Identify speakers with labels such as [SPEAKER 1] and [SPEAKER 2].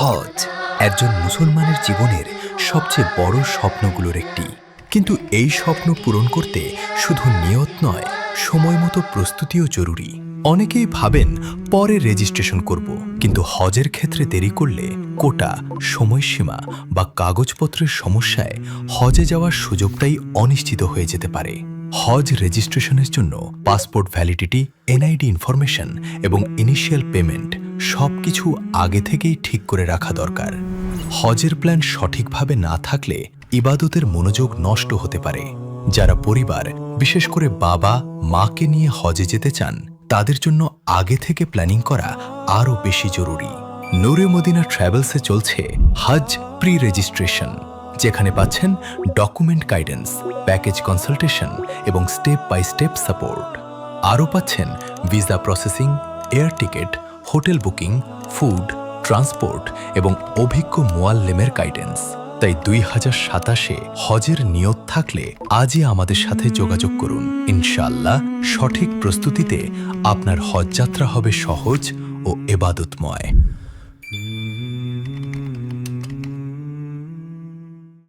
[SPEAKER 1] হজ একজন মুসলমানের জীবনের সবচেয়ে বড় স্বপ্নগুলোর একটি। কিন্তু এই স্বপ্ন পূরণ করতে শুধু নিয়ত নয়, সময় মতো প্রস্তুতিও জরুরি। অনেকেই ভাবেন পরে রেজিস্ট্রেশন করব, কিন্তু হজের ক্ষেত্রে দেরি করলে কোটা, সময়সীমা বা কাগজপত্রের সমস্যায় হজে যাওয়ার সুযোগটাই অনিশ্চিত হয়ে যেতে পারে। হজ রেজিস্ট্রেশনের জন্য পাসপোর্ট ভ্যালিডিটি, এনআইডি ইনফরমেশন এবং ইনিশিয়াল পেমেন্ট সবকিছু আগে থেকেই ঠিক করে রাখা দরকার। হজের প্ল্যান সঠিকভাবে না থাকলে ইবাদতের মনোযোগ নষ্ট হতে পারে। যারা পরিবার, বিশেষ করে বাবা মাকে নিয়ে হজে যেতে চান, তাদের জন্য আগে থেকে প্ল্যানিং করা আরও বেশি জরুরি। নূরে মদিনা ট্রাভেলসে চলছে হজ প্রি রেজিস্ট্রেশন, যেখানে পাচ্ছেন ডকুমেন্ট গাইডেন্স, প্যাকেজ কনসালটেশন এবং স্টেপ বাই স্টেপ সাপোর্ট। আরও পাচ্ছেন visa processing, air ticket, hotel booking, food, transport এবং অভিজ্ঞ মুয়াল্লেমের গাইডেন্স। তাই 2027-এ হজের নিয়ত থাকলে আজই আমাদের সাথে যোগাযোগ করুন। ইনশাআল্লাহ সঠিক প্রস্তুতিতে আপনার হজ যাত্রা হবে সহজ ও এবাদতময়।